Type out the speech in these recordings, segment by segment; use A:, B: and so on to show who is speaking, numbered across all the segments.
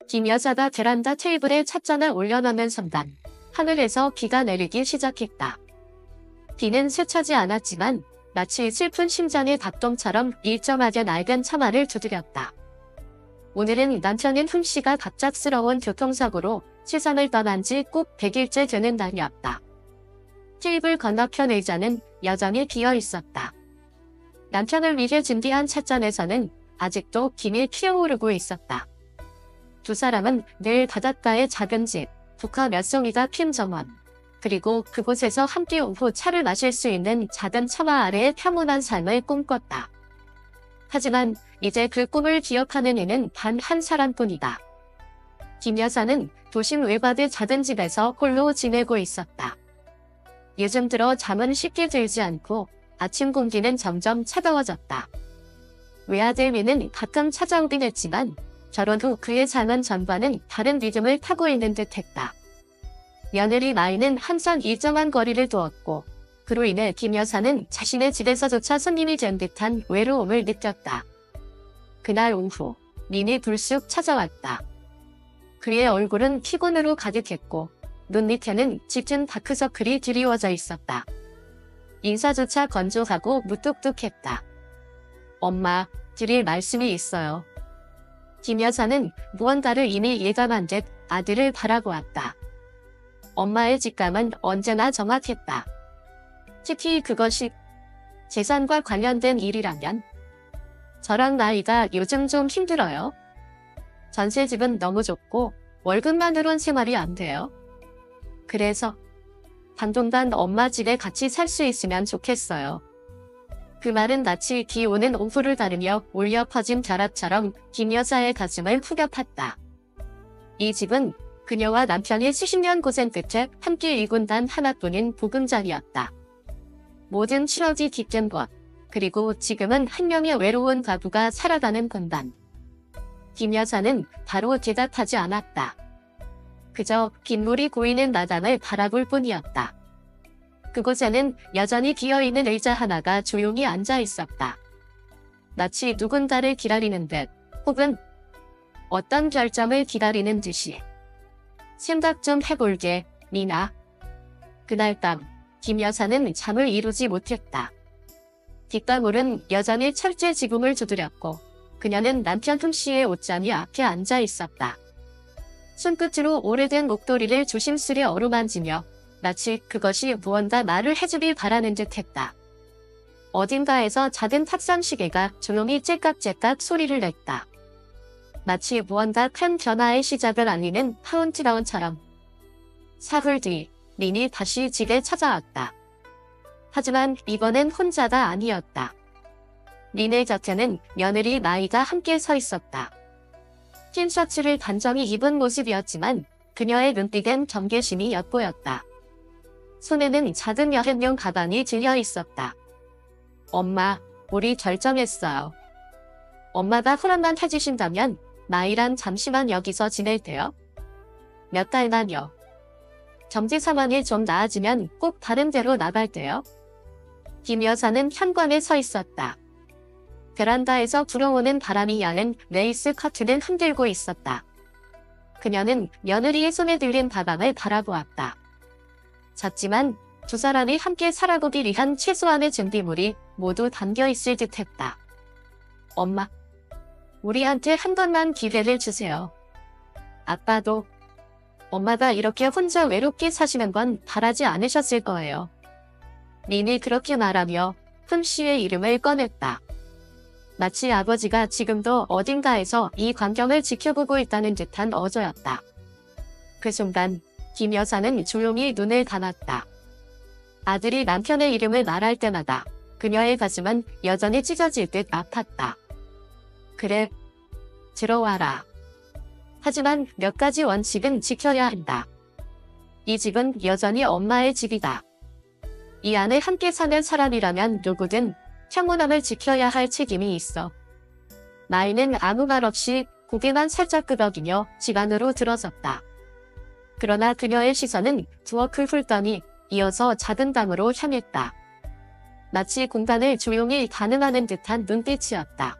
A: 김 여사가 베란다 테이블에 찻잔을 올려놓는 순간 하늘에서 비가 내리기 시작했다. 비는 세차지 않았지만 마치 슬픈 심장의 박동처럼 일정하게 낡은 처마를 두드렸다. 오늘은 남편인 훈씨가 갑작스러운 교통사고로 세상을 떠난 지 꼭 100일째 되는 날이었다. 테이블 건너편 의자는 여전히 비어 있었다. 남편을 위해 준비한 찻잔에서는 아직도 김이 피어오르고 있었다. 두 사람은 늘 바닷가의 작은 집, 북한 몇 송이가 핀 정원, 그리고 그곳에서 함께 오후 차를 마실 수 있는 작은 처마 아래의 평온한 삶을 꿈꿨다. 하지만 이제 그 꿈을 기억하는 이는 단 한 사람뿐이다. 김 여사는 도심 외곽의 작은 집에서 홀로 지내고 있었다. 요즘 들어 잠은 쉽게 들지 않고 아침 공기는 점점 차가워졌다. 외아들 미는 가끔 찾아오긴 했지만 결혼 후 그의 삶은 전과는 다른 리듬을 타고 있는 듯했다. 며느리 마이는 항상 일정한 거리를 두었고 그로 인해 김 여사는 자신의 집에서조차 손님이 된 듯한 외로움을 느꼈다. 그날 오후 민이 불쑥 찾아왔다. 그의 얼굴은 피곤으로 가득했고 눈 밑에는 짙은 다크서클이 드리워져 있었다. 인사조차 건조하고 무뚝뚝했다. 엄마, 드릴 말씀이 있어요. 김 여사는 무언가를 이미 예감한 듯 아들을 바라보았다. 엄마의 직감은 언제나 정확했다. 특히 그것이 재산과 관련된 일이라면. 저랑 나이가 요즘 좀 힘들어요. 전세집은 너무 좁고 월급만으론 생활이 안 돼요. 그래서 당분간 엄마 집에 같이 살 수 있으면 좋겠어요. 그 말은 마치 비 오는 오후를 가르며 울려 퍼진 벼락처럼 김 여사의 가슴을 후벼팠다. 이 집은 그녀와 남편이 수십 년 고생 끝에 함께 일군 단 하나뿐인 보금자리였다. 모든 추억이 깃든 곳, 그리고 지금은 한 명의 외로운 가부가 살아가는 공간. 김 여사는 바로 대답하지 않았다. 그저 빗물이 고이는 마당을 바라볼 뿐이었다. 그곳에는 여전히 비어있는 의자 하나가 조용히 앉아 있었다. 마치 누군가를 기다리는 듯, 혹은 어떤 결정을 기다리는 듯이. 생각 좀 해볼게, 미나. 그날 밤, 김 여사는 잠을 이루지 못했다. 뒷방울은 여전히 철제 지붕을 두드렸고 그녀는 남편 훈씨의 옷장이 앞에 앉아 있었다. 손끝으로 오래된 목도리를 조심스레 어루만지며 마치 그것이 무언가 말을 해주길 바라는 듯했다. 어딘가에서 작은 탁상시계가 조용히 째깍째깍 소리를 냈다. 마치 무언가 큰 변화의 시작을 알리는 카운트다운처럼. 사흘 뒤 민이 다시 집에 찾아왔다. 하지만 이번엔 혼자가 아니었다. 민의 곁에는 며느리 마이가 함께 서 있었다. 흰 셔츠를 단정히 입은 모습이었지만 그녀의 눈빛엔 경계심이 엿보였다. 손에는 작은 여행용 가방이 들려 있었다. 엄마, 우리 결정했어요. 엄마가 허락만 해주신다면 마이랑 잠시만 여기서 지낼게요. 몇 달만요. 경제 상황이 좀 나아지면 꼭 다른 데로 나갈게요. 김 여사는 현관에 서 있었다. 베란다에서 불어오는 바람이 여는 레이스 커튼을 흔들고 있었다. 그녀는 며느리의 손에 들린 가방을 바라보았다. 작지만 두 사람이 함께 살아보기 위한 최소한의 준비물이 모두 담겨 있을 듯했다. 엄마, 우리한테 한 번만 기회를 주세요. 아빠도. 엄마가 이렇게 혼자 외롭게 사시는 건 바라지 않으셨을 거예요. 민이 그렇게 말하며 훈씨의 이름을 꺼냈다. 마치 아버지가 지금도 어딘가에서 이 광경을 지켜보고 있다는 듯한 어조였다. 그 순간 김 여사는 조용히 눈을 감았다. 아들이 남편의 이름을 말할 때마다 그녀의 가슴은 여전히 찢어질 듯 아팠다. 그래, 들어와라. 하지만 몇 가지 원칙은 지켜야 한다. 이 집은 여전히 엄마의 집이다. 이 안에 함께 사는 사람이라면 누구든 평온함을 지켜야 할 책임이 있어. 마이는 아무 말 없이 고개만 살짝 끄덕이며 집 안으로 들어섰다. 그러나 그녀의 시선은 부엌을 훑더니 이어서 작은 방으로 향했다. 마치 공간을 조용히 가늠하는 듯한 눈빛이었다.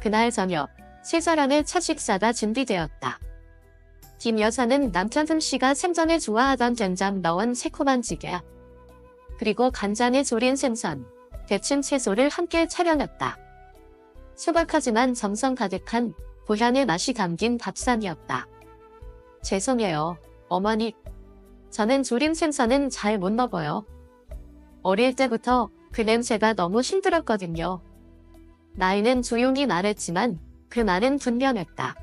A: 그날 저녁, 세 사람의 첫 식사가 준비되었다. 김 여사는 남편 흠씨가 생전에 좋아하던 된장 넣은 새콤한 찌개, 그리고 간장에 졸인 생선, 데친 채소를 함께 차려놨다. 소박하지만 정성 가득한 고향의 맛이 담긴 밥상이었다. 죄송해요, 어머니. 저는 졸인 생선은 잘 못 먹어요. 어릴 때부터 그 냄새가 너무 힘들었거든요. 나이는 조용히 말했지만 그 말은 분명했다.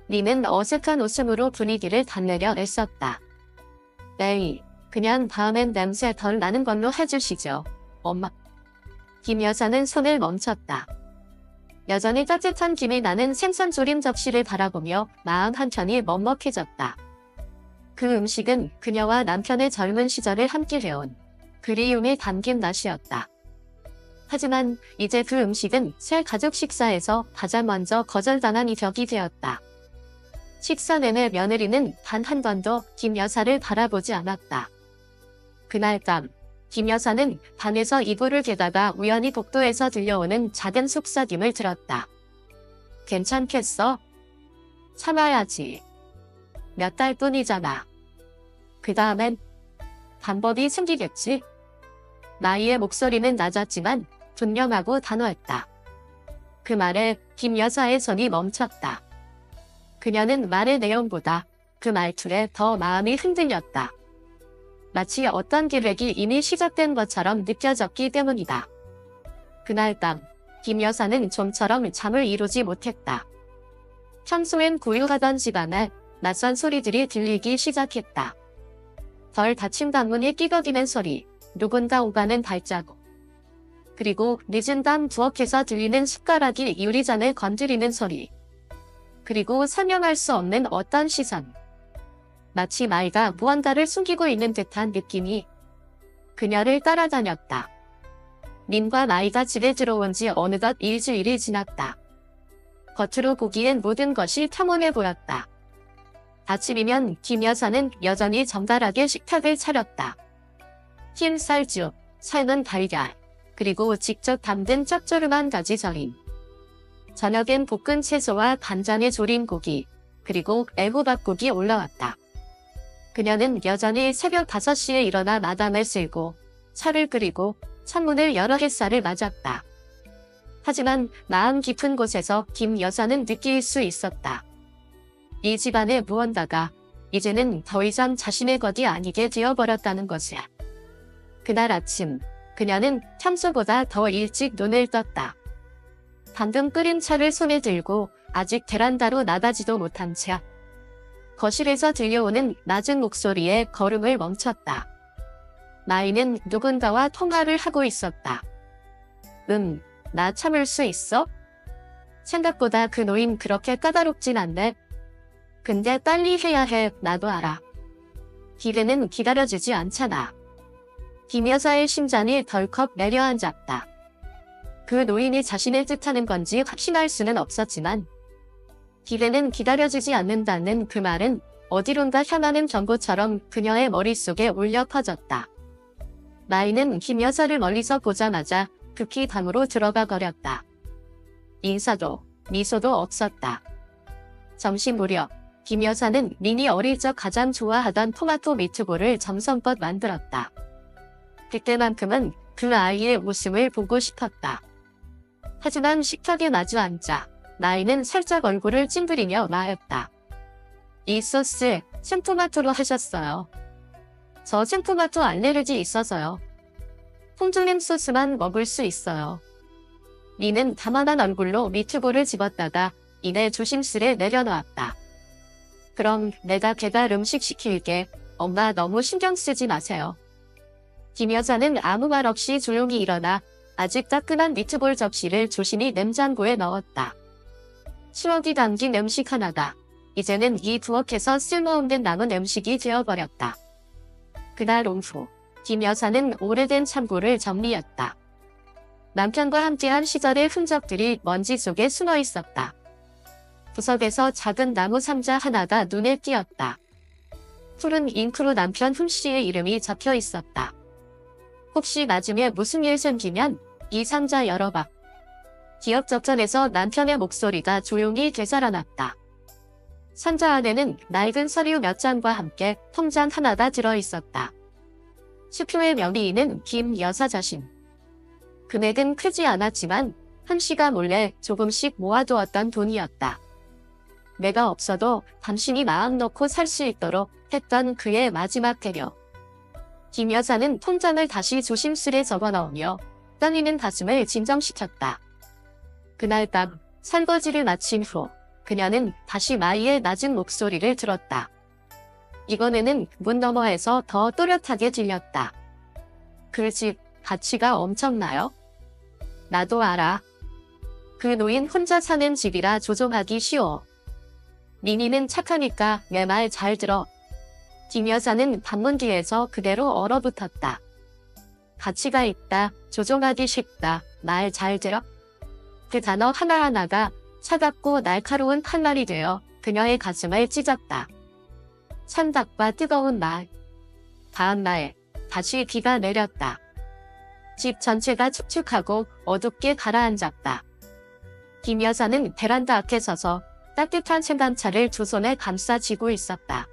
A: 리는 어색한 웃음으로 분위기를 달래려 애썼다. 에이, 그냥 다음엔 냄새 덜 나는 걸로 해주시죠, 엄마. 김 여사는 손을 멈췄다. 여전히 따뜻한 김이 나는 생선 조림 접시를 바라보며 마음 한켠이 먹먹해졌다. 그 음식은 그녀와 남편의 젊은 시절을 함께 해온 그리움이 담긴 맛이었다. 하지만 이제 그 음식은 새 가족 식사에서 가장 먼저 거절당한 이벽이 되었다. 식사 내내 며느리는 단 한 번도 김 여사를 바라보지 않았다. 그날 밤, 김 여사는 방에서 이불을 개다가 우연히 복도에서 들려오는 작은 속삭임을 들었다. 괜찮겠어? 참아야지. 몇 달뿐이잖아. 그 다음엔 방법이 생기겠지? 나이의 목소리는 낮았지만 분명하고 단호했다. 그 말에 김 여사의 손이 멈췄다. 그녀는 말의 내용보다 그 말투에 더 마음이 흔들렸다. 마치 어떤 계획이 이미 시작된 것처럼 느껴졌기 때문이다. 그날 밤, 김 여사는 좀처럼 잠을 이루지 못했다. 평소엔 고요하던 집안에 낯선 소리들이 들리기 시작했다. 덜 닫힌 방문이 끼거리는 소리, 누군가 오가는 발자국, 그리고 늦은 밤 부엌에서 들리는 숟가락이 유리잔을 건드리는 소리, 그리고 설명할 수 없는 어떤 시선. 마치 마이가 무언가를 숨기고 있는 듯한 느낌이 그녀를 따라다녔다. 민과 마이가 집에 들어온 지 어느덧 일주일이 지났다. 겉으로 보기엔 모든 것이 평온해 보였다. 아침이면 김 여사는 여전히 정갈하게 식탁을 차렸다. 흰 쌀죽, 삶은 달걀, 그리고 직접 담근 짭조름한 가지절임. 저녁엔 볶은 채소와 간장에 졸인 고기, 그리고 애호박국이 올라왔다. 그녀는 여전히 새벽 5시에 일어나 마당을 쓸고 차를 끓이고 창문을 열어 햇살을 맞았다. 하지만 마음 깊은 곳에서 김 여사는 느낄 수 있었다. 이 집안의 무언가가 이제는 더 이상 자신의 것이 아니게 되어버렸다는 것이야. 그날 아침, 그녀는 평소보다 더 일찍 눈을 떴다. 방금 끓인 차를 손에 들고 아직 베란다로 나가지도 못한 채 거실에서 들려오는 낮은 목소리에 걸음을 멈췄다. 마이는 누군가와 통화를 하고 있었다. 나 참을 수 있어? 생각보다 그 노임 그렇게 까다롭진 않네. 근데 빨리 해야 해, 나도 알아. 기회는 기다려주지 않잖아. 김 여사의 심장이 덜컥 내려앉았다. 그 노인이 자신을 뜻하는 건지 확신할 수는 없었지만 기회는 기다려주지 않는다는 그 말은 어디론가 향하는 경고처럼 그녀의 머릿속에 울려 퍼졌다. 마이는 김 여사를 멀리서 보자마자 급히 방으로 들어가 버렸다. 인사도 미소도 없었다. 점심 무렵 김 여사는 민이 어릴 적 가장 좋아하던 토마토 미트볼을 정성껏 만들었다. 그때만큼은 그 아이의 웃음을 보고 싶었다. 하지만 식탁에 마주 앉자 나이는 살짝 얼굴을 찡그리며 말했다. 이 소스 생토마토로 하셨어요. 저 생토마토 알레르기 있어서요. 퐁듀림 소스만 먹을 수 있어요. 니는 다만한 얼굴로 미트볼을 집었다가 이내 조심스레 내려놓았다. 그럼 내가 배달 음식 시킬게. 엄마 너무 신경 쓰지 마세요. 김 여사는 아무 말 없이 조용히 일어나 아직 따끈한 미트볼 접시를 조심히 냉장고에 넣었다. 추억이 담긴 음식 하나가 이제는 이 부엌에서 쓸모없는 남은 음식이 되어버렸다. 그날 오후 김 여사는 오래된 창고를 정리했다. 남편과 함께한 시절의 흔적들이 먼지 속에 숨어 있었다. 구석에서 작은 나무 상자 하나가 눈에 띄었다. 푸른 잉크로 남편 흠씨의 이름이 적혀 있었다. 혹시 나중에 무슨 일 생기면 이 상자 열어봐. 기억접전에서 남편의 목소리가 조용히 되살아났다. 상자 안에는 낡은 서류 몇 장과 함께 통장 하나가 들어있었다. 수표의 명의인은 김 여사 자신. 금액은 크지 않았지만 함 씨가 몰래 조금씩 모아두었던 돈이었다. 내가 없어도 당신이 마음 놓고 살 수 있도록 했던 그의 마지막 배려. 김 여사는 통장을 다시 조심스레 적어넣으며 떨리는 가슴을 진정시켰다. 그날 밤 설거지를 마친 후 그녀는 다시 마이의 낮은 목소리를 들었다. 이번에는 문 너머에서 더 또렷하게 들렸다. 그 집 가치가 엄청나요? 나도 알아. 그 노인 혼자 사는 집이라 조종하기 쉬워. 니니는 착하니까 내 말 잘 들어. 김 여사는 방문 뒤에서 그대로 얼어붙었다. 가치가 있다, 조종하기 쉽다, 말 잘 들어. 그 단어 하나하나가 차갑고 날카로운 칼날이 되어 그녀의 가슴을 찢었다. 찬밥과 뜨거운 말. 다음 날 다시 비가 내렸다. 집 전체가 축축하고 어둡게 가라앉았다. 김 여사는 베란다 앞에 서서 따뜻한 생강차를 두 손에 감싸 쥐고 있었다.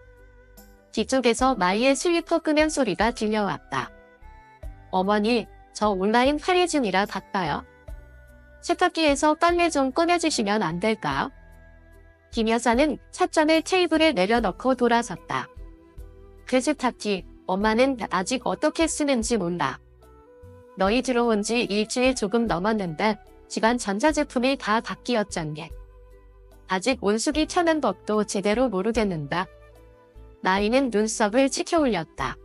A: 뒤쪽에서 마이의 슬리퍼 끄는 소리가 들려왔다. 어머니, 저 온라인 할인 중이라 바빠요. 세탁기에서 빨래 좀 꺼내주시면 안 될까요? 김 여사는 찻잔을 테이블에 내려놓고 돌아섰다. 그 세탁기, 엄마는 아직 어떻게 쓰는지 몰라. 너희 들어온 지 일주일 조금 넘었는데 집안 전자제품이 다 바뀌었잖니. 아직 온수기 켜는 법도 제대로 모르겠는다. 나이는 눈썹을 치켜 올렸다.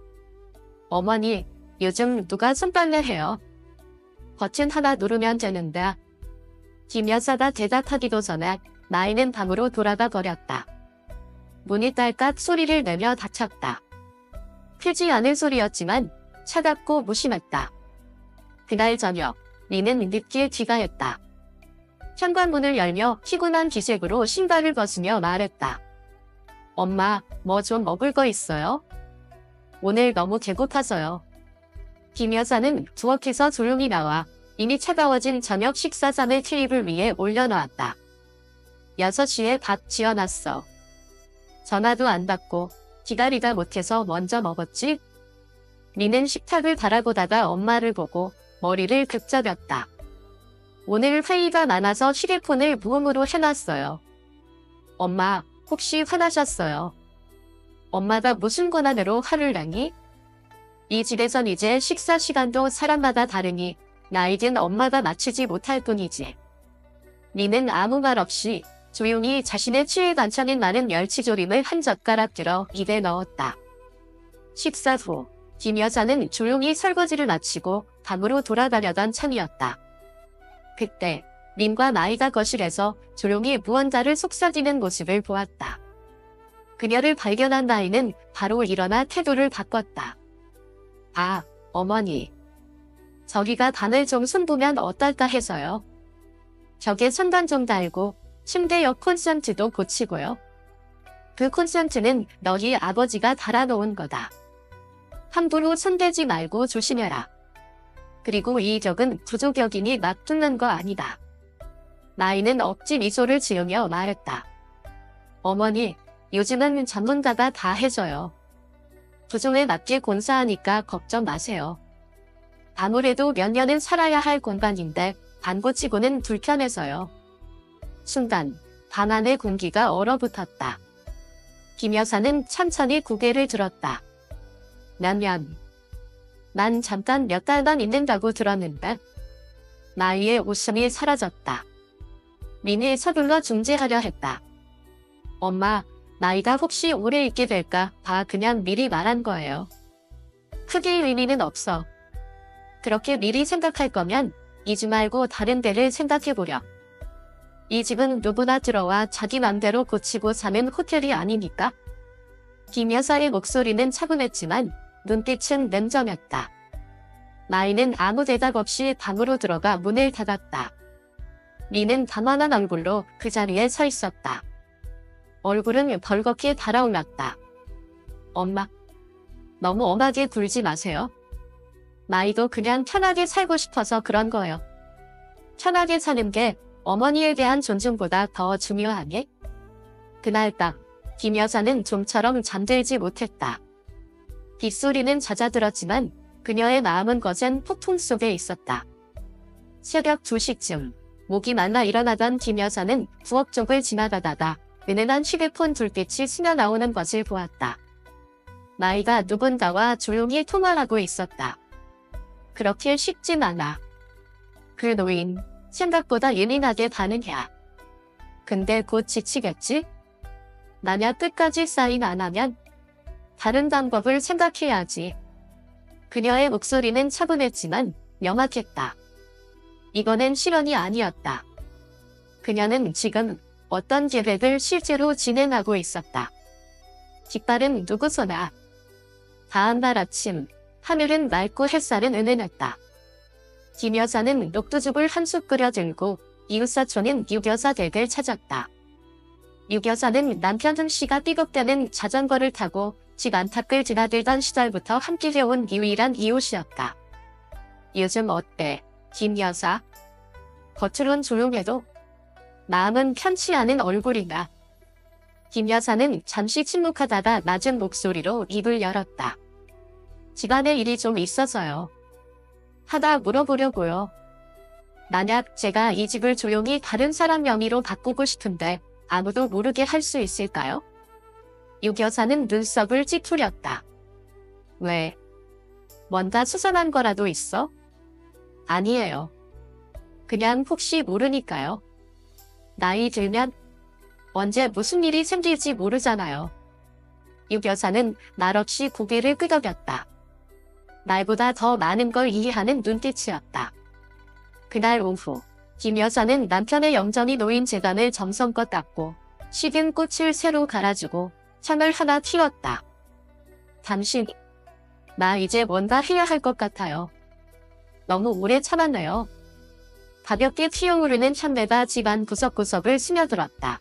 A: 어머니, 요즘 누가 손빨래 해요? 버튼 하나 누르면 되는데. 김 여사가 대답하기도 전에 나이는 방으로 돌아가 버렸다. 문이 딸깍 소리를 내며 닫혔다. 크지 않은 소리였지만 차갑고 무심했다. 그날 저녁, 니는 늦게 귀가했다. 현관문을 열며 피곤한 기색으로 신발을 벗으며 말했다. 엄마, 뭐 좀 먹을 거 있어요? 오늘 너무 배고파서요. 김 여사는 부엌에서 조용히 나와 이미 차가워진 저녁 식사잔을 테이블 위에 올려놓았다. 6시에 밥 지어놨어. 전화도 안 받고 기다리다 못해서 먼저 먹었지? 니는 식탁을 바라보다가 엄마를 보고 머리를 급잡였다. 오늘 회의가 많아서 휴대폰을 무음으로 해놨어요. 엄마, 혹시 화나셨어요? 엄마가 무슨 권한으로 화를 내니? 이 집에선 이제 식사 시간도 사람마다 다르니 나이든 엄마가 맞추지 못할 뿐이지. 니는 아무 말 없이 조용히 자신의 취해 반찬인 많은 멸치조림을 한 젓가락 들어 입에 넣었다. 식사 후 김 여사는 조용히 설거지를 마치고 방으로 돌아가려던 참이었다. 그때 님과 나이가 거실에서 조용히 무언가를 속삭이는 모습을 보았다. 그녀를 발견한 나이는 바로 일어나 태도를 바꿨다. 아, 어머니. 저기가 단을 좀 손보면 어떨까 해서요. 벽에 선반 좀 달고 침대 옆 콘센트도 고치고요. 그 콘센트는 너희 아버지가 달아놓은 거다. 함부로 손대지 말고 조심해라. 그리고 이 벽은 구조격이니 막 뚫는 거 아니다. 나이는 억지 미소를 지으며 말했다. 어머니, 요즘은 전문가가 다 해줘요. 구조에 맞게 공사하니까 걱정 마세요. 아무래도 몇 년은 살아야 할 공간인데 안 고치고는 불편해서요. 순간 방 안의 공기가 얼어붙었다. 김 여사는 천천히 고개를 들었다. 난 잠깐 몇 달만 있는다고 들었는데. 나이의 웃음이 사라졌다. 민이 서둘러 중재하려 했다. 엄마, 나이가 혹시 오래 있게 될까 봐 그냥 미리 말한 거예요. 크게 의미는 없어. 그렇게 미리 생각할 거면 2주 말고 다른 데를 생각해보려. 이 집은 누구나 들어와 자기 맘대로 고치고 사는 호텔이 아니니까. 김 여사의 목소리는 차분했지만 눈빛은 냉정했다. 나이는 아무 대답 없이 방으로 들어가 문을 닫았다. 리는 단언한 얼굴로 그 자리에 서 있었다. 얼굴은 벌겋게 달아올랐다. 엄마, 너무 엄하게 굴지 마세요. 나이도 그냥 편하게 살고 싶어서 그런 거예요. 편하게 사는 게 어머니에 대한 존중보다 더 중요하니? 그날 밤, 김 여사는 좀처럼 잠들지 못했다. 빗소리는 잦아들었지만 그녀의 마음은 거센 폭풍 속에 있었다. 새벽 2시쯤 목이 말라 일어나던 김 여사는 부엌 쪽을 지나가다가 은은한 휴대폰 불빛이 스며나오는 것을 보았다. 마이가 누군가와 조용히 통화하고 있었다. 그렇게 쉽진 않아. 그 노인, 생각보다 예민하게 반응해. 근데 곧 지치겠지? 만약 끝까지 사인 안 하면 다른 방법을 생각해야지. 그녀의 목소리는 차분했지만 명확했다. 이거는 실언이 아니었다. 그녀는 지금 어떤 계획을 실제로 진행하고 있었다. 깃발은 누구서나. 다음날 아침, 하늘은 맑고 햇살은 은은했다. 김 여사는 녹두죽을 한 숟 끓여 들고 이웃사촌인 유 여사 댁을 찾았다. 유 여사는 남편 흥 씨가 삐걱대는 자전거를 타고 집 안팎을 지나들던 시절부터 함께 해온 유일한 이웃이었다. 요즘 어때, 김 여사? 겉으론 조용해도 마음은 편치 않은 얼굴이다. 김 여사는 잠시 침묵하다가 낮은 목소리로 입을 열었다. 집안에 일이 좀 있어서요. 하다 물어보려고요. 만약 제가 이 집을 조용히 다른 사람 명의로 바꾸고 싶은데 아무도 모르게 할 수 있을까요? 유 여사는 눈썹을 찌푸렸다. 왜? 뭔가 수상한 거라도 있어? 아니에요. 그냥 혹시 모르니까요. 나이 들면 언제 무슨 일이 생길지 모르잖아요. 유 여사는 말없이 고개를 끄덕였다. 날보다 더 많은 걸 이해하는 눈빛이었다. 그날 오후, 김 여사는 남편의 영전이 놓인 재단을 정성껏 닦고 식은 꽃을 새로 갈아주고 창을 하나 틔웠다. 당신, 나 이제 뭔가 해야 할 것 같아요. 너무 오래 참았네요. 가볍게 튀어오르는 향내가 집안 구석구석을 스며들었다.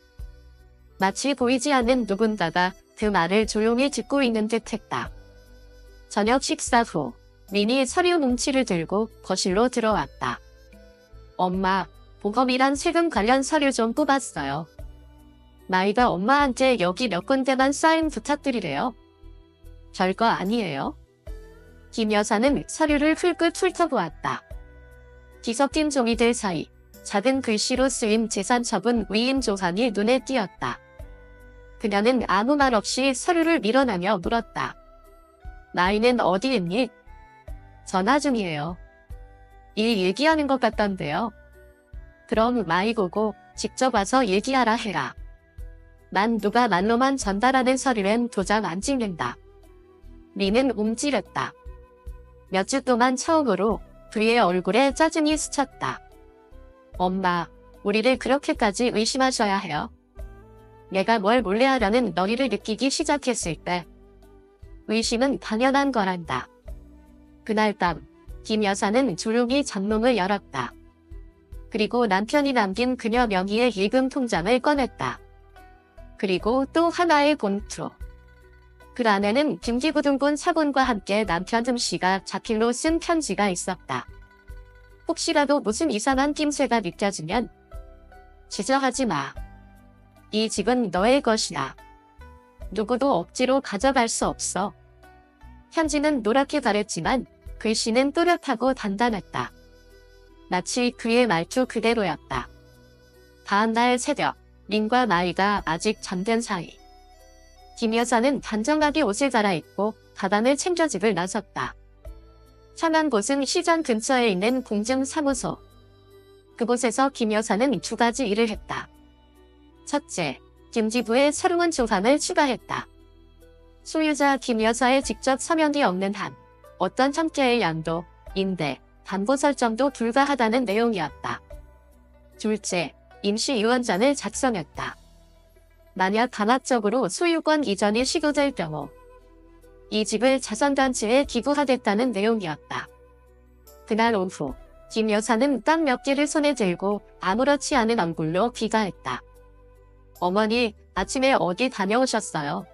A: 마치 보이지 않는 누군가가 그 말을 조용히 듣고 있는 듯했다. 저녁 식사 후 민이 서류 뭉치를 들고 거실로 들어왔다. 엄마, 보험이랑 세금 관련 서류 좀 뽑았어요. 마이가 엄마한테 여기 몇 군데만 사인 부탁드리래요. 별거 아니에요. 김 여사는 서류를 훌끗 훑어보았다. 뒤섞인 종이들 사이 작은 글씨로 쓰인 재산처분 위임 조항이 눈에 띄었다. 그녀는 아무 말 없이 서류를 밀어내며 물었다. 나이는 어디 있니? 전화 중이에요. 일 얘기하는 것 같던데요. 그럼 마이 보고 직접 와서 얘기하라 해라. 난 누가 말로만 전달하는 서류엔 도장 안 찍는다. 미는 움찔했다. 몇 주 동안 처음으로 그의 얼굴에 짜증이 스쳤다. 엄마, 우리를 그렇게까지 의심하셔야 해요? 내가 뭘 몰래 하려는 너희를 느끼기 시작했을 때 의심은 당연한 거란다. 그날 밤, 김 여사는 조용히 장롱을 열었다. 그리고 남편이 남긴 그녀 명의의 예금 통장을 꺼냈다. 그리고 또 하나의 봉투. 그 안에는 김기부등본 사본과 함께 남편 흥 씨가 자필로 쓴 편지가 있었다. 혹시라도 무슨 이상한 낌새가 느껴지면 지저하지 마. 이 집은 너의 것이야. 누구도 억지로 가져갈 수 없어. 편지는 노랗게 바랬지만 글씨는 또렷하고 단단했다. 마치 그의 말투 그대로였다. 다음날 새벽, 린과 마이가 아직 잠든 사이. 김 여사는 단정하게 옷을 갈아입고 가방을 챙겨 집을 나섰다. 향한 곳은 시장 근처에 있는 공증사무소. 그곳에서 김 여사는 두 가지 일을 했다. 첫째, 김지부에 새로운 조항을 추가했다. 소유자 김 여사의 직접 서명이 없는 한 어떤 형태의 양도, 임대, 담보 설정도 불가하다는 내용이었다. 둘째, 임시유언장을 작성했다. 만약 강압적으로 소유권 이전이 시도될 경우 이 집을 자선단체에 기부하겠다는 내용이었다. 그날 오후, 김 여사는 땅 몇 개를 손에 들고 아무렇지 않은 얼굴로 귀가했다. 어머니, 아침에 어디 다녀오셨어요?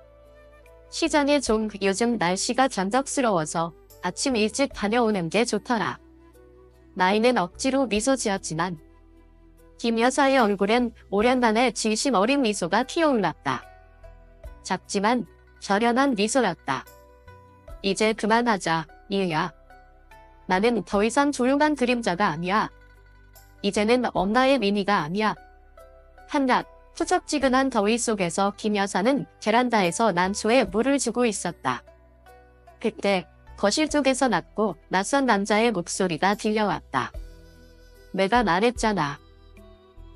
A: 시장에 좀 요즘 날씨가 변덕스러워서 아침 일찍 다녀오는 게 좋더라. 나이는 억지로 미소 지었지만 김 여사의 얼굴엔 오랜만에 진심 어린 미소가 피어올랐다. 작지만 결연한 미소였다. 이제 그만하자, 이유야. 나는 더 이상 조용한 그림자가 아니야. 이제는 엄마의 미니가 아니야. 한낮, 푸석지근한 더위 속에서 김 여사는 베란다에서 난초에 물을 주고 있었다. 그때 거실 쪽에서 낮고 낯선 남자의 목소리가 들려왔다. 내가 말했잖아.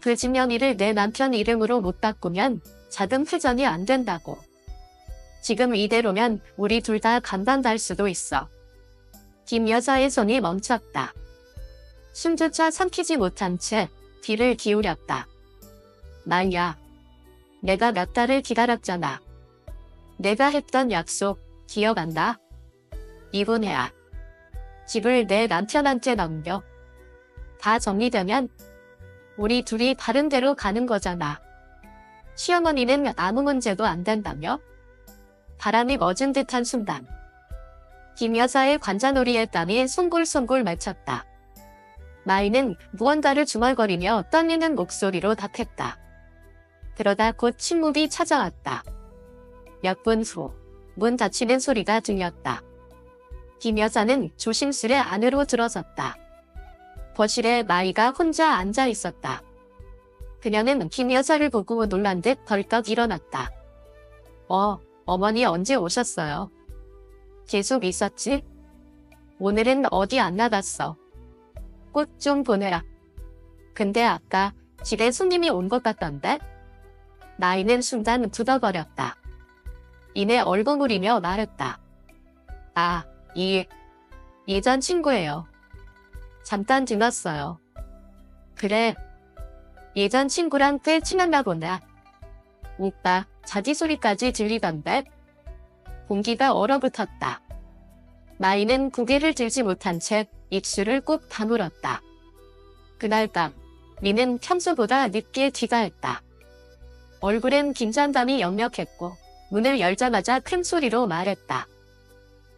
A: 그 집념이를 내 남편 이름으로 못 바꾸면 자금 회전이 안 된다고. 지금 이대로면 우리 둘 다 간판 달 수도 있어. 김 여사의 손이 멈췄다. 숨조차 삼키지 못한 채 귀를 기울였다. 말야. 내가 몇 달을 기다렸잖아. 내가 했던 약속 기억 안 나? 이혼해야. 집을 내 남편한테 넘겨. 다 정리되면 우리 둘이 다른 데로 가는 거잖아. 시어머니는 아무 문제도 안 된다며? 바람이 멎은 듯한 순간. 김 여사의 관자놀이에 땀이 송골송골 맺혔다. 마이는 무언가를 중얼거리며 떨리는 목소리로 답했다. 그러다 곧 침묵이 찾아왔다. 몇 분 후, 문 닫히는 소리가 들렸다. 김 여사는 조심스레 안으로 들어섰다. 거실에 마이가 혼자 앉아 있었다. 그녀는 김 여사를 보고 놀란 듯 벌떡 일어났다. 어머니 언제 오셨어요? 계속 있었지? 오늘은 어디 안 나갔어. 꽃 좀 보내라. 근데 아까 집에 손님이 온 것 같던데? 나이는 순간 굳어버렸다. 이내 얼버무리며 말했다. 아, 예전 친구예요. 잠깐 들렀어요. 그래. 예전 친구랑 꽤 친했나 보다. 오빠, 자기 소리까지 들리던데? 공기가 얼어붙었다. 마이는 고개를 들지 못한 채 입술을 꼭 다물었다. 그날 밤, 미는 평소보다 늦게 귀가했다. 얼굴엔 긴장감이 역력했고 문을 열자마자 큰 소리로 말했다.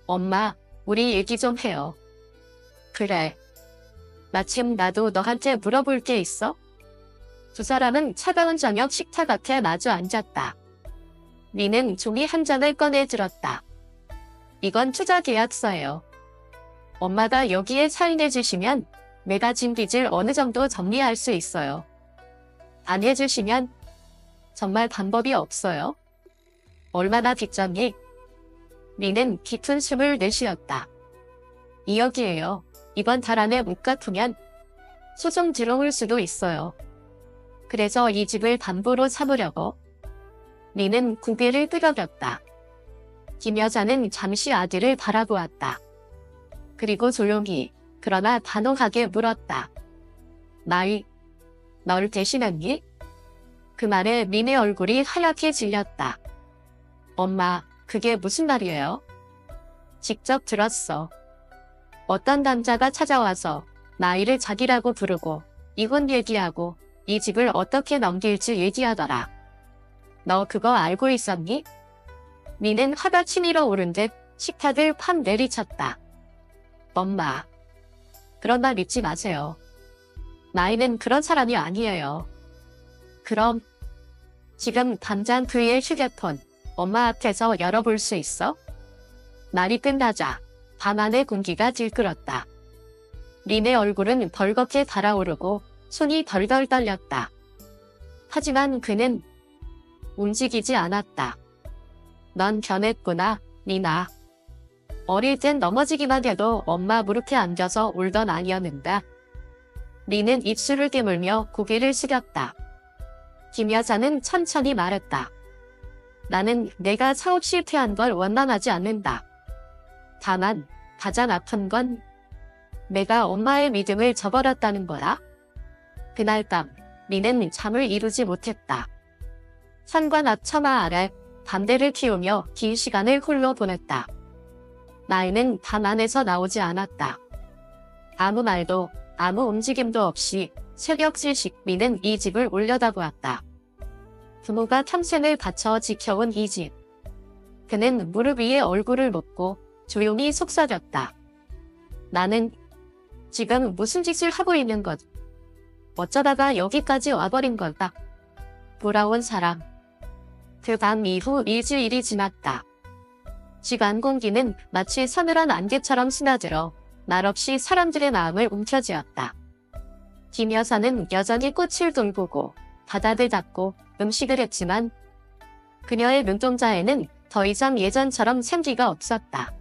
A: 엄마, 우리 얘기 좀 해요. 그래. 마침 나도 너한테 물어볼 게 있어? 두 사람은 차가운 저녁 식탁 앞에 마주 앉았다. 미는 종이 한 장을 꺼내 들었다. 이건 투자 계약서예요. 엄마가 여기에 사인해 주시면 내가 진 빚을 어느 정도 정리할 수 있어요. 안 해주시면 정말 방법이 없어요. 얼마나 빚졌니? 미는 깊은 숨을 내쉬었다. 2억이에요. 이번 달 안에 못 갚으면 소송 들어올 수도 있어요. 그래서 이 집을 담보로 삼으려고. 미는 고개를 끄덕였다. 김 여자는 잠시 아들을 바라보았다. 그리고 조용히, 그러나 단호하게 물었다. 마이, 널 대신했니? 그 말에 민의 얼굴이 하얗게 질렸다. 엄마, 그게 무슨 말이에요? 직접 들었어. 어떤 남자가 찾아와서 마이를 자기라고 부르고 이혼 얘기하고 이 집을 어떻게 넘길지 얘기하더라. 너 그거 알고 있었니? 미는 화가 치밀어 오른 듯 식탁을 팍 내리쳤다. 엄마, 그런 말 믿지 마세요. 마이는 그런 사람이 아니에요. 그럼 지금 당장 그의 휴대폰 엄마 앞에서 열어볼 수 있어? 말이 끝나자 방 안의 공기가 들끓었다. 린의 얼굴은 벌겋게 달아오르고 손이 덜덜 떨렸다. 하지만 그는 움직이지 않았다. 넌 변했구나, 리나. 어릴 땐 넘어지기만 해도 엄마 무릎에 앉아서 울던 아이였는데. 리는 입술을 깨물며 고개를 숙였다. 김 여사는 천천히 말했다. 나는 내가 사업 실패한 걸 원망하지 않는다. 다만 가장 아픈 건 내가 엄마의 믿음을 저버렸다는 거다. 그날 밤 리는 잠을 이루지 못했다. 산관 앞 처마 아래 담배를 피우며 긴 시간을 홀로 보냈다. 나이는 방 안에서 나오지 않았다. 아무 말도 아무 움직임도 없이 새벽 3시 미는 이 집을 올려다보았다. 부모가 평생을 바쳐 지켜온 이 집. 그는 무릎 위에 얼굴을 묻고 조용히 속삭였다. 나는 지금 무슨 짓을 하고 있는 것? 어쩌다가 여기까지 와버린 걸까? 돌아온 사람. 그 밤 이후 일주일이 지났다. 집 안 공기는 마치 서늘한 안개처럼 스며들어 말없이 사람들의 마음을 움켜쥐었다. 김 여사는 여전히 꽃을 돌보고 바닥을 닦고 음식을 했지만 그녀의 눈동자에는 더 이상 예전처럼 생기가 없었다.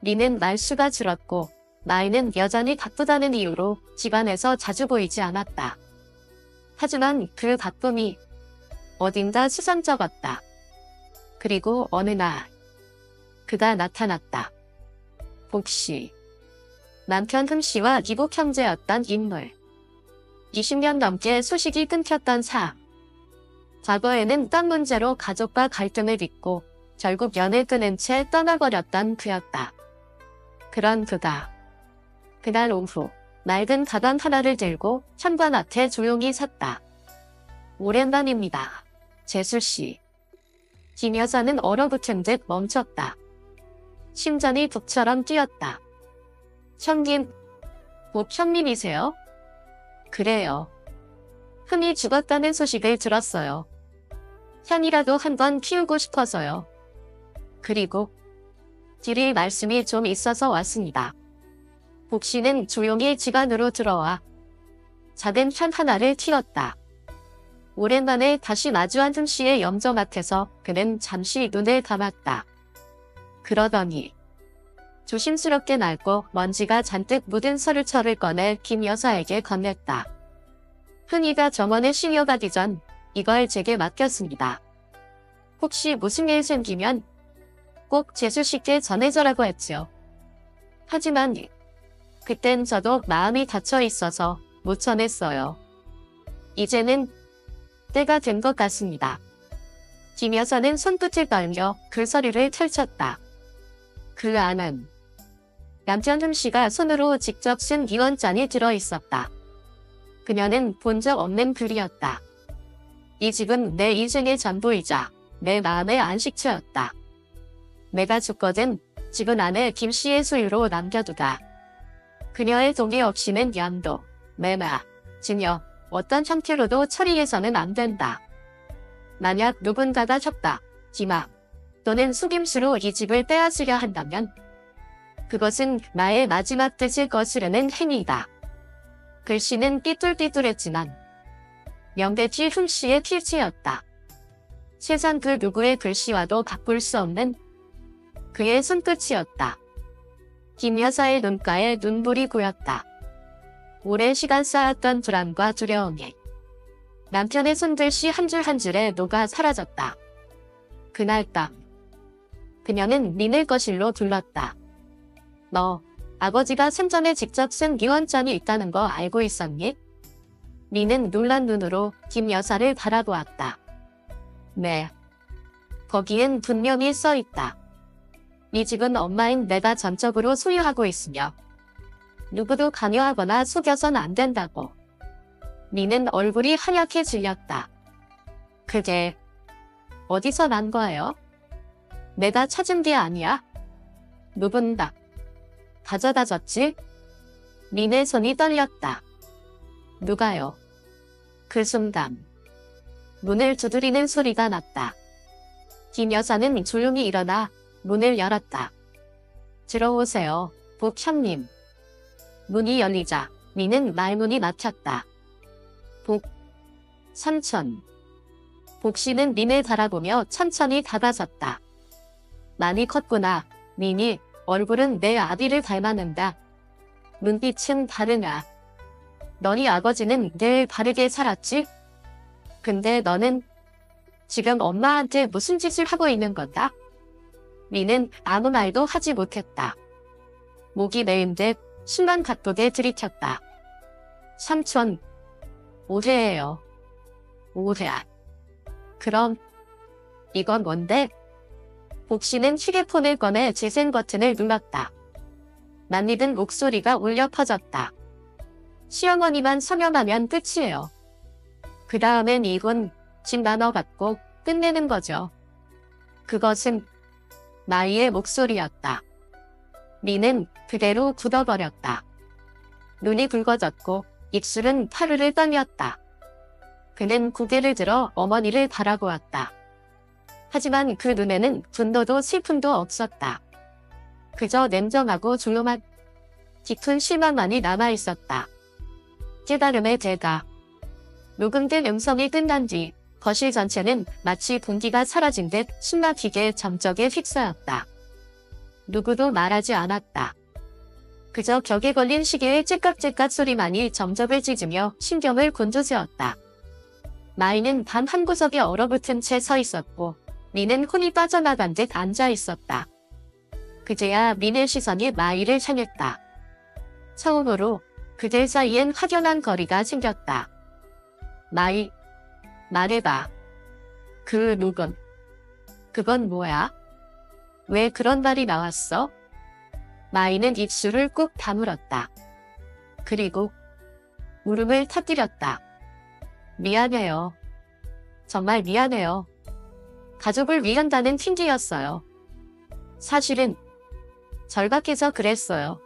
A: 리는 말수가 줄었고 나이는 여전히 바쁘다는 이유로 집안에서 자주 보이지 않았다. 하지만 그 바쁨이 어딘가 수상쩍었다. 그리고 어느 날 그가 나타났다. 복씨. 남편 흠씨와 이복 형제였던 인물. 20년 넘게 소식이 끊겼던 사람. 과거에는 땅 문제로 가족과 갈등을 빚고 결국 연을 끊은 채 떠나버렸던 그였다. 그런 그가 그날 오후 낡은 가방 하나를 들고 현관 앞에 조용히 섰다. 오랜만입니다. 재수씨. 김 여사는 얼어붙은 듯 멈췄다. 심장이 북처럼 뛰었다. 형님, 복 형님이세요? 그래요. 흠이 죽었다는 소식을 들었어요. 향이라도 한번 피우고 싶어서요. 그리고 드릴 말씀이 좀 있어서 왔습니다. 복씨는 조용히 집 안으로 들어와 작은 향 하나를 튀었다. 오랜만에 다시 마주한 흠씨의 염정 앞에서 그는 잠시 눈을 감았다. 그러더니 조심스럽게 낡고 먼지가 잔뜩 묻은 서류철을 꺼내 김 여사에게 건넸다. 흔히가 정원에 실려가기 전 이걸 제게 맡겼습니다. 혹시 무슨 일 생기면 꼭 재수씨께 전해줘라고 했지요. 하지만 그땐 저도 마음이 닫혀 있어서 못 전했어요. 이제는 때가 된 것 같습니다. 김 여사는 손끝을 떨며 그 서류를 펼쳤다. 그 안은 남편 흠씨가 손으로 직접 쓴 이원장이 들어있었다. 그녀는 본 적 없는 글이었다. 이 집은 내 인생의 전부이자 내 마음의 안식처였다. 내가 죽거든 집은 안에 김씨의 소유로 남겨두다. 그녀의 동의 없이는 양도, 매매, 증여, 어떤 형태로도 처리해서는 안 된다. 만약 누군가가 협박, 기막 또는 속임수로 이 집을 빼앗으려 한다면 그것은 나의 마지막 뜻을 거스르는 행위이다. 글씨는 삐뚤삐뚤했지만 명백히 흠씨의 필체였다. 세상 그 누구의 글씨와도 바꿀 수 없는 그의 손끝이었다. 김 여사의 눈가에 눈물이 고였다. 오랜 시간 쌓았던 불안과 두려움이 남편의 손글씨 한 줄 한 줄에 녹아 사라졌다. 그날 밤 그녀는 린을 거실로 불렀다. 너 아버지가 생전에 직접 쓴 기원장이 있다는 거 알고 있었니? 린은 놀란 눈으로 김 여사를 바라보았다. 네. 거기엔 분명히 써있다. 이 집은 엄마인 내가 전적으로 소유하고 있으며 누구도 관여하거나 속여선 안 된다고. 린은 얼굴이 하얗게 질렸다. 그게 어디서 난 거예요? 내가 찾은 게 아니야? 누군가 가져다 줬지? 린의 손이 떨렸다. 누가요? 그 순간 문을 두드리는 소리가 났다. 김 여사는 조용히 일어나 문을 열었다. 들어오세요, 복 형님. 문이 열리자 린은 말문이 막혔다. 복, 삼촌. 복씨는 린을 바라보며 천천히 다가섰다. 많이 컸구나, 린이. 얼굴은 내 아비를 닮았는다. 눈빛은 다르나. 너희 아버지는 늘 바르게 살았지? 근데 너는 지금 엄마한테 무슨 짓을 하고 있는 건가? 린은 아무 말도 하지 못했다. 목이 메인 듯 순간 가쁘게 들이켰다. 삼촌, 오해예요. 오해. 그럼 이건 뭔데? 복씨는 휴대폰을 꺼내 재생 버튼을 눌렀다. 낯익은 목소리가 울려 퍼졌다. 시어머니만 서명하면 끝이에요. 그 다음엔 이혼, 집 나눠받고 끝내는 거죠. 그것은 나이의 목소리였다. 린은 그대로 굳어버렸다. 눈이 붉어졌고 입술은 파르르 떨렸다. 그는 고개를 들어 어머니를 바라보았다. 하지만 그 눈에는 분노도 슬픔도 없었다. 그저 냉정하고 조용한 깊은 실망만이 남아있었다. 깨달음의 대가. 녹음된 음성이 끝난 뒤 거실 전체는 마치 공기가 사라진 듯 숨막히게 정적에 휩싸였다. 누구도 말하지 않았다. 그저 벽에 걸린 시계의 째깍째깍 소리만이 정적을 찢으며 신경을 곤두세웠다. 마이는 방 한 구석에 얼어붙은 채 서 있었고 미는 혼이 빠져나간 듯 앉아 있었다. 그제야 민의 시선이 마이를 향했다. 처음으로 그들 사이엔 확연한 거리가 생겼다. 마이, 말해봐. 그 녹음. 그건 뭐야? 왜 그런 말이 나왔어? 마이는 입술을 꾹 다물었다. 그리고 울음을 터뜨렸다. 미안해요. 정말 미안해요. 가족을 위한다는 핑계였어요. 사실은 절박해서 그랬어요.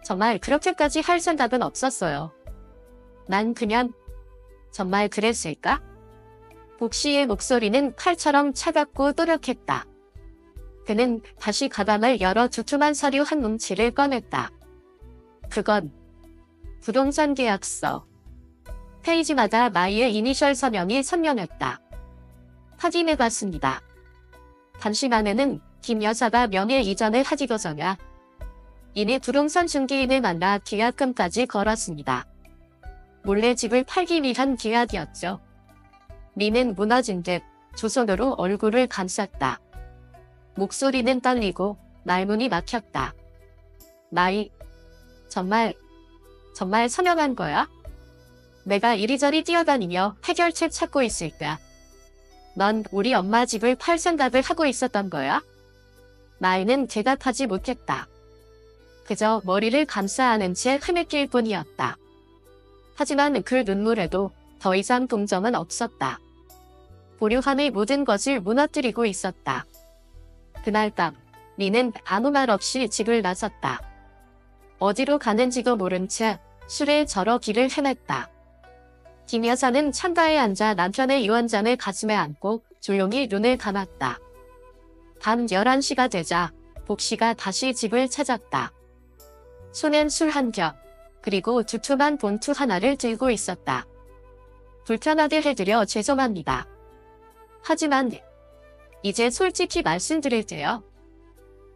A: 정말 그렇게까지 할 생각은 없었어요. 난 그냥 정말 그랬을까? 복시의 목소리는 칼처럼 차갑고 또렷했다. 그는 다시 가방을 열어 두툼한 서류 한 뭉치를 꺼냈다. 그건 부동산 계약서. 페이지마다 마이의 이니셜 서명이 선명했다. 확인해봤습니다. 잠시만에는 김 여사가 명예 이전을 하기도전야 이내 부동산 중개인을 만나 계약금까지 걸었습니다. 몰래 집을 팔기 위한 계약이었죠. 미는 무너진 듯 두 손으로 얼굴을 감쌌다. 목소리는 떨리고 말문이 막혔다. 마이, 정말 서명한 거야? 내가 이리저리 뛰어다니며 해결책 찾고 있을까? 넌 우리 엄마 집을 팔 생각을 하고 있었던 거야? 마이는 대답하지 못했다. 그저 머리를 감싸 안은 채 흐느낄 뿐이었다. 하지만 그 눈물에도 더 이상 동정은 없었다. 보류함의 모든 것을 무너뜨리고 있었다. 그날 밤, 미는 아무 말 없이 집을 나섰다. 어디로 가는지도 모른 채 술에 절어 길을 헤맸다. 김 여사는 창가에 앉아 남편의 유언장을 가슴에 안고 조용히 눈을 감았다. 밤 11시가 되자 복씨가 다시 집을 찾았다. 손엔 술 한 겹, 그리고 두툼한 봉투 하나를 들고 있었다. 불편하게 해드려 죄송합니다. 하지만 이제 솔직히 말씀드릴게요.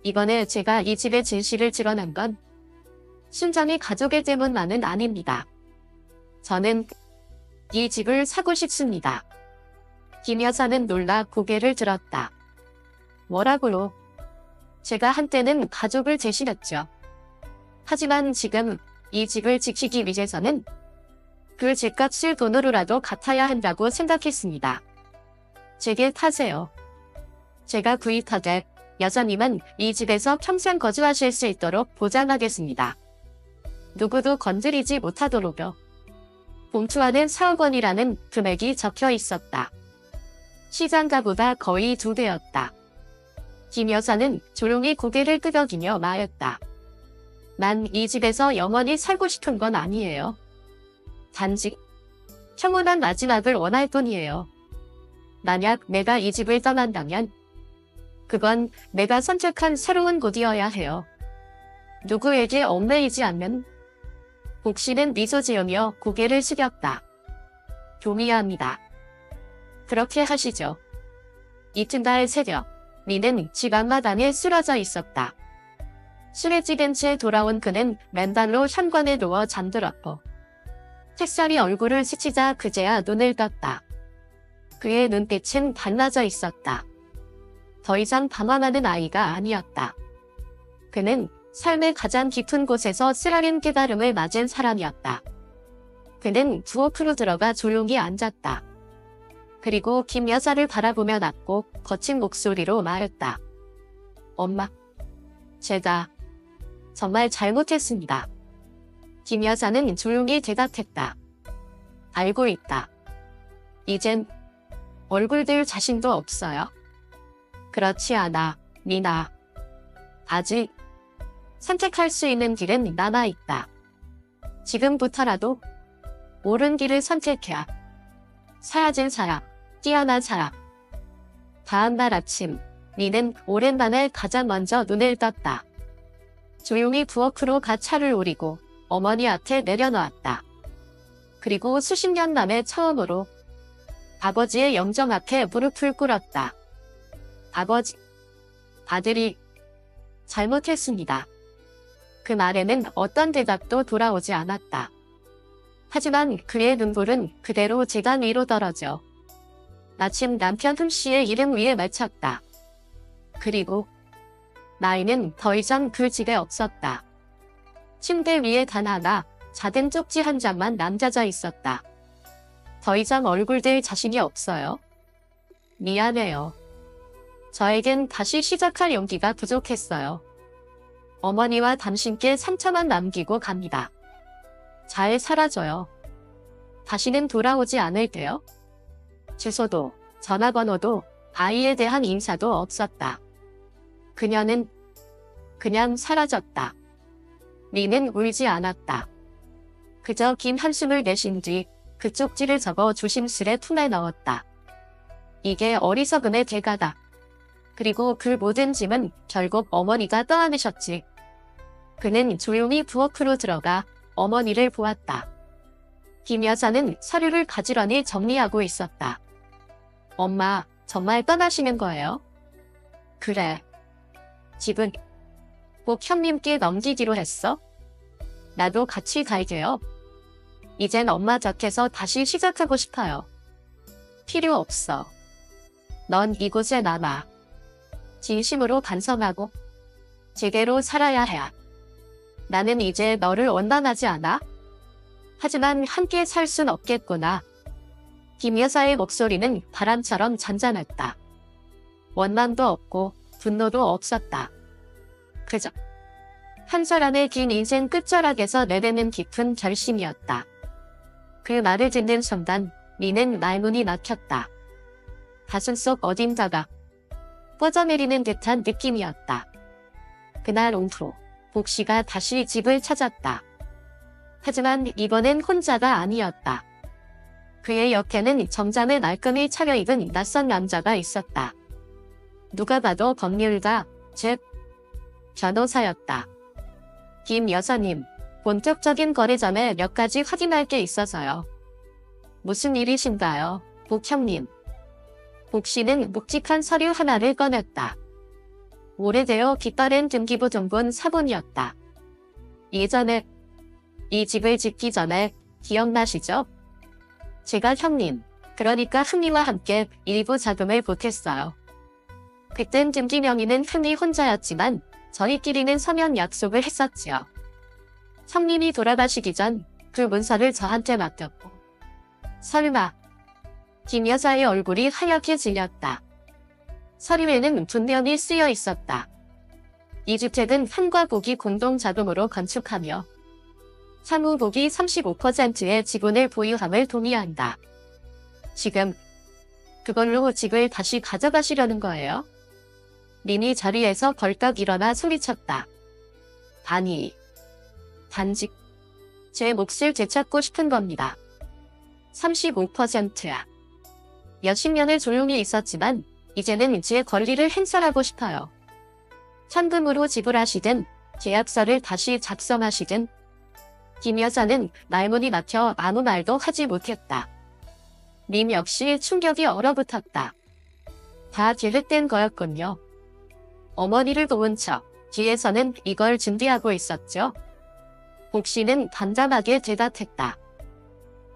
A: 이번에 제가 이 집의 진실을 드러낸 건 순전히 가족의 때문만은 아닙니다. 저는 이 집을 사고 싶습니다. 김 여사는 놀라 고개를 들었다. 뭐라고요? 제가 한때는 가족을 대신했죠. 하지만 지금 이 집을 지키기 위해서는 그 집값을 돈으로라도 갚아야 한다고 생각했습니다. 제게 타세요. 제가 구입하되 여사님은 이 집에서 평생 거주하실 수 있도록 보장하겠습니다. 누구도 건드리지 못하도록요. 봉투 안엔 4억 원이라는 금액이 적혀 있었다. 시장가보다 거의 2배였다. 김 여사는 조용히 고개를 끄덕이며 말했다. 난 이 집에서 영원히 살고 싶은 건 아니에요. 단지 평온한 마지막을 원할 뿐이에요. 만약 내가 이 집을 떠난다면 그건 내가 선택한 새로운 곳이어야 해요. 누구에게 얽매이지 않는. 복씨는 미소 지으며 고개를 숙였다. 동의합니다. 그렇게 하시죠. 이튿날 새벽, 미는 집 앞마당에 쓰러져 있었다. 술에 찌든 채 돌아온 그는 맨발로 현관에 누워 잠들었고 책살이 얼굴을 스치자 그제야 눈을 떴다. 그의 눈빛은 달라져 있었다. 더 이상 방황하는 아이가 아니었다. 그는 삶의 가장 깊은 곳에서 쓰라린 깨달음을 맞은 사람이었다. 그는 부엌으로 들어가 조용히 앉았다. 그리고 김 여사를 바라보며 낮고 거친 목소리로 말했다. 엄마, 제가 정말 잘못했습니다. 김 여사는 조용히 대답했다. 알고 있다. 이젠 얼굴 들 자신도 없어요. 그렇지 않아, 미나. 아직 선택할 수 있는 길은 남아있다. 지금부터라도 옳은 길을 선택해야. 사라진 사람, 뛰어난 사람. 다음날 아침, 리는 오랜만에 가장 먼저 눈을 떴다. 조용히 부엌으로 가 차를 우리고 어머니 앞에 내려놓았다. 그리고 수십 년 만에 처음으로 아버지의 영정 앞에 무릎을 꿇었다. 아버지, 아들이 잘못했습니다. 그 말에는 어떤 대답도 돌아오지 않았다. 하지만 그의 눈물은 그대로 재단 위로 떨어져 마침 남편 흠씨의 이름 위에 맺혔다. 그리고 나이는 더 이상 그 집에 없었다. 침대 위에 단 하나 작은 쪽지 한 장만 남겨져 있었다. 더 이상 얼굴 들 자신이 없어요. 미안해요. 저에겐 다시 시작할 용기가 부족했어요. 어머니와 당신께 상처만 남기고 갑니다. 잘 살아줘요. 다시는 돌아오지 않을게요. 주소도 전화번호도 아이에 대한 인사도 없었다. 그녀는 그냥 사라졌다. 리는 울지 않았다. 그저 긴 한숨을 내쉰 뒤 그 쪽지를 접어 조심스레 품에 넣었다. 이게 어리석음의 대가다. 그리고 그 모든 짐은 결국 어머니가 떠안으셨지. 그는 조용히 부엌으로 들어가 어머니를 보았다. 김 여사는 서류를 가지런히 정리하고 있었다. 엄마, 정말 떠나시는 거예요? 그래. 집은 꼭 형님께 넘기기로 했어? 나도 같이 갈게요. 이젠 엄마 곁에서 다시 시작하고 싶어요. 필요 없어. 넌 이곳에 남아. 진심으로 반성하고 제대로 살아야 해. 나는 이제 너를 원망하지 않아. 하지만 함께 살 순 없겠구나. 김 여사의 목소리는 바람처럼 잔잔했다. 원망도 없고 분노도 없었다. 그저 한 사람의 긴 인생 끝자락에서 내뱉는 깊은 결심이었다. 그 말을 듣는 순간 리는 말문이 막혔다. 가슴속 어딘가가 뻗어내리는 듯한 느낌이었다. 그날 오후 복씨가 다시 집을 찾았다. 하지만 이번엔 혼자가 아니었다. 그의 옆에는 정장을 말끔히 차려입은 낯선 남자가 있었다. 누가 봐도 법률가, 즉 변호사였다. 김 여사님, 본격적인 거래점에 몇 가지 확인할 게 있어서요. 무슨 일이신가요, 복 형님? 복 씨는 묵직한 서류 하나를 꺼냈다. 오래되어 깃바랜 등기부 등본 사본이었다. 예전에 이 집을 짓기 전에 기억나시죠? 제가 형님, 그러니까 흥미와 함께 일부 자금을 보탰어요. 그땐 등기 명의는 흥미 혼자였지만 저희끼리는 서면 약속을 했었지요. 형님이 돌아가시기 전 그 문서를 저한테 맡겼고. 설마. 김 여사의 얼굴이 하얗게 질렸다. 서류에는 분명히 쓰여 있었다. 이 주택은 한과 복이 공동 자금으로 건축하며 향후 복이 35%의 지분을 보유함을 동의한다. 지금 그걸로 집을 다시 가져가시려는 거예요? 린이 자리에서 벌떡 일어나 소리쳤다. 아니, 단지 제 몫을 되찾고 싶은 겁니다. 35%야. 몇십 년을 조용히 있었지만 이제는 제 권리를 행사하고 싶어요. 현금으로 지불하시든 계약서를 다시 작성하시든. 김 여사는 말문이 막혀 아무 말도 하지 못했다. 림 역시 충격이 얼어붙었다. 다 계획된 거였군요. 어머니를 도운 척 뒤에서는 이걸 준비하고 있었죠. 복 씨는 담담하게 대답했다.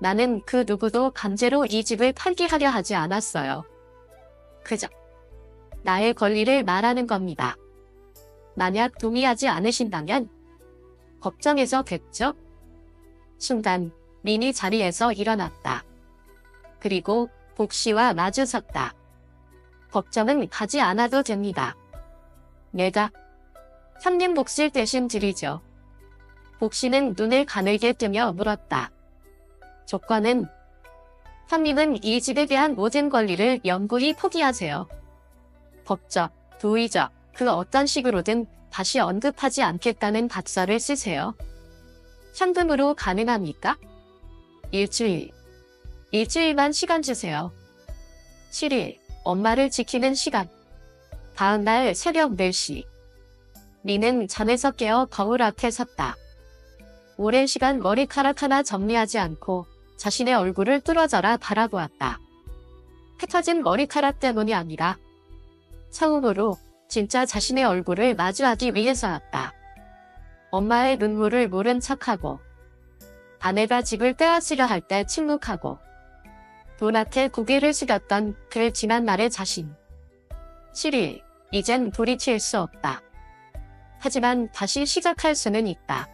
A: 나는 그 누구도 강제로 이 집을 팔게 하려 하지 않았어요. 그저 나의 권리를 말하는 겁니다. 만약 동의하지 않으신다면 걱정해서 됐죠? 순간 린이 자리에서 일어났다. 그리고 복 씨와 마주섰다. 걱정은 하지 않아도 됩니다. 내가 형님 몫을 대신 드리죠. 복 씨는 눈을 가늘게 뜨며 물었다. 조건은 형님은 이 집에 대한 모든 권리를 영구히 포기하세요. 법적, 도의적, 그 어떤 식으로든 다시 언급하지 않겠다는 각서를 쓰세요. 현금으로 가능합니까? 일주일. 일주일만 시간 주세요. 7일. 엄마를 지키는 시간. 다음날 새벽 4시. 리는 잠에서 깨어 거울 앞에 섰다. 오랜 시간 머리카락 하나 정리하지 않고 자신의 얼굴을 뚫어져라 바라보았다. 흩어진 머리카락 때문이 아니라 처음으로 진짜 자신의 얼굴을 마주하기 위해서였다. 엄마의 눈물을 모른 척하고 아내가 집을 빼앗으려 할 때 침묵하고 돈 앞에 고개를 숙였던 그 지난 날의 자신. 7일. 이젠 돌이킬 수 없다. 하지만 다시 시작할 수는 있다.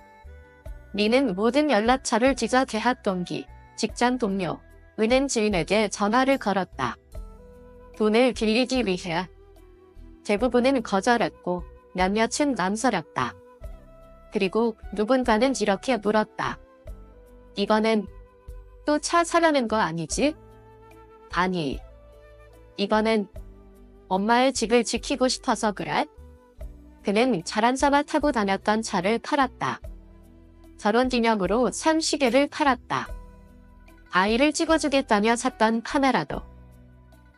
A: 리는 모든 연락처를 뒤져 대학 동기, 직장 동료, 은행 지인에게 전화를 걸었다. 돈을 빌리기 위해. 대부분은 거절했고 몇몇은 남설했다. 그리고 누군가는 이렇게 물었다. 이번엔 또 차 사려는 거 아니지? 아니. 이번엔 엄마의 집을 지키고 싶어서 그래? 그는 자랑삼아 타고 다녔던 차를 팔았다. 결혼 기념으로 산 시계를 팔았다. 아이를 찍어주겠다며 샀던 카메라도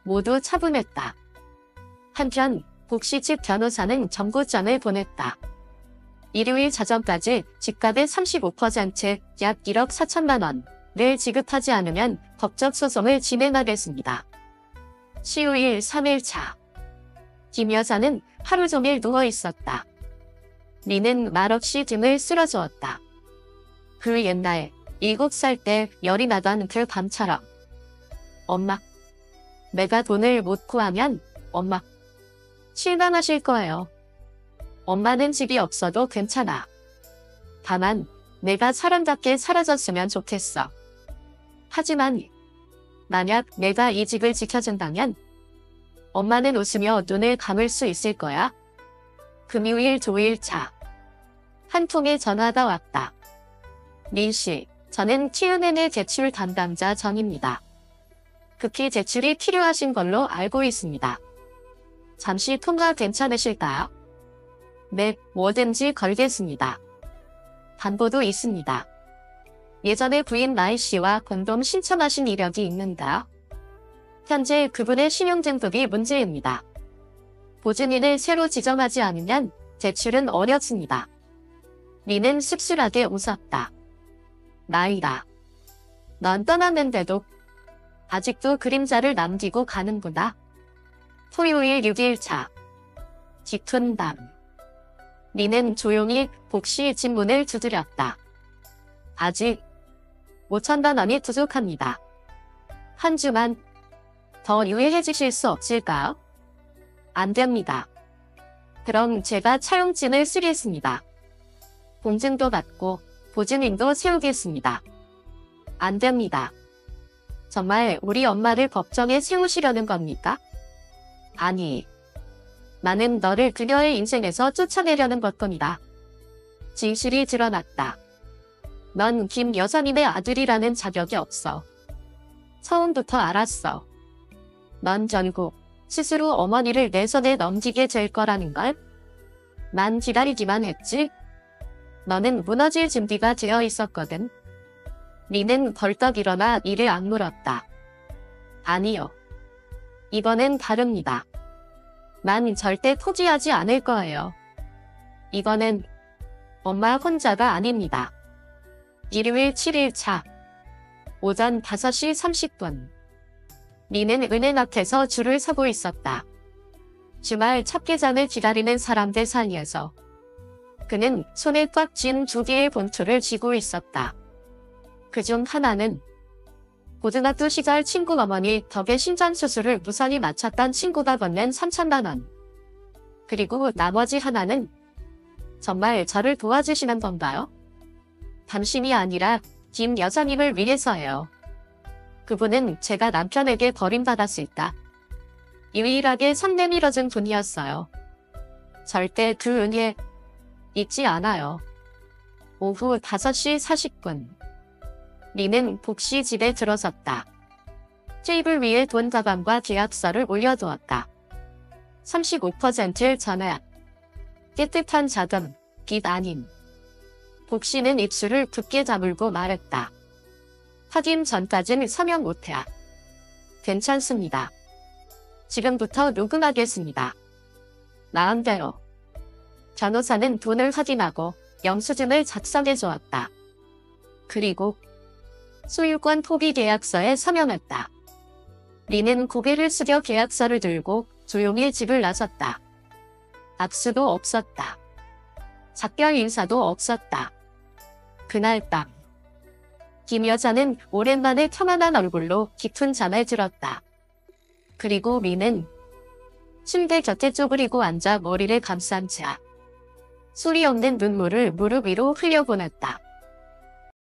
A: 모두 처분했다. 한편 복시 측 변호사는 정보장을 보냈다. 일요일 자정까지 집값의 35%, 약 1억 4천만 원을 지급하지 않으면 법적 소송을 진행하겠습니다. 15일 3일차. 김 여사는 하루 종일 누워 있었다. 리는 말없이 등을 쓸어주었다. 그 옛날 7살 때 열이 나던 그 밤처럼. 엄마, 내가 돈을 못 구하면 엄마 실망하실 거예요. 엄마는 집이 없어도 괜찮아. 다만 내가 사람답게 사라졌으면 좋겠어. 하지만 만약 내가 이 집을 지켜준다면 엄마는 웃으며 눈을 감을 수 있을 거야. 금요일 조일차. 한 통의 전화가 왔다. 린 씨, 저는 Q&A 제출 담당자 전입니다. 급히 제출이 필요하신 걸로 알고 있습니다. 잠시 통화 괜찮으실까요? 네, 뭐든지 걸겠습니다. 담보도 있습니다. 예전에 부인 마이 씨와 공동 신청하신 이력이 있는데요. 현재 그분의 신용등급이 문제입니다. 보증인을 새로 지정하지 않으면 제출은 어렵습니다. 리는 씁쓸하게 웃었다. 나이다. 넌 떠났는데도 아직도 그림자를 남기고 가는구나. 토요일 6일차. 짙은 밤. 리는 조용히 복시 집 문을 두드렸다. 아직 5천만 원이 부족합니다. 한 주만 더 유예해 주실 수 없을까요? 안 됩니다. 그럼 제가 차용증을 쓰겠습니다. 공증도 받고 보증인도 세우겠습니다. 안 됩니다. 정말 우리 엄마를 법정에 세우시려는 겁니까? 아니. 나는 너를 그녀의 인생에서 쫓아내려는 것 겁니다. 진실이 드러났다. 넌 김 여사님의 아들이라는 자격이 없어. 처음부터 알았어. 넌 결국 스스로 어머니를 내 손에 넘기게 될 거라는 걸. 난 기다리기만 했지. 너는 무너질 준비가 되어 있었거든. 리는 벌떡 일어나 이를 악물었다. 아니요. 이번엔 다릅니다. 난 절대 포기하지 않을 거예요. 이번엔 엄마 혼자가 아닙니다. 일요일 7일차. 오전 5시 30분. 리는 은행 앞에서 줄을 서고 있었다. 주말 첫 개장을 기다리는 사람들 사이에서 그는 손에 꽉 쥔 2개의 봉투를 쥐고 있었다. 그중 하나는 고등학교 시절 친구 어머니 덕에 심장수술을 무사히 마쳤던 친구가 건넨 3천만 원. 그리고 나머지 하나는 정말 저를 도와주시는 건가요? 당신이 아니라 김 여사님을 위해서예요. 그분은 제가 남편에게 버림받았을 때 유일하게 손 내밀어준 분이었어요. 절대 그 은혜 잊지 않아요. 오후 5시 40분. 리는 복시 집에 들어섰다. 테이블 위에 돈 가방과 계약서를 올려두었다. 35% 전화. 깨끗한 자금, 빚 아님. 복시는 입술을 굳게 다물고 말했다. 확인 전까진 서명 못해야. 괜찮습니다. 지금부터 녹음하겠습니다. 마음대로. 변호사는 돈을 확인하고 영수증을 작성해 주었다. 그리고 소유권 포기 계약서에 서명했다. 리는 고개를 숙여 계약서를 들고 조용히 집을 나섰다. 악수도 없었다. 작별 인사도 없었다. 그날 밤 김 여자는 오랜만에 편안한 얼굴로 깊은 잠을 들었다. 그리고 리는 침대 곁에 쪼그리고 앉아 머리를 감싼 채 소리 없는 눈물을 무릎 위로 흘려보냈다.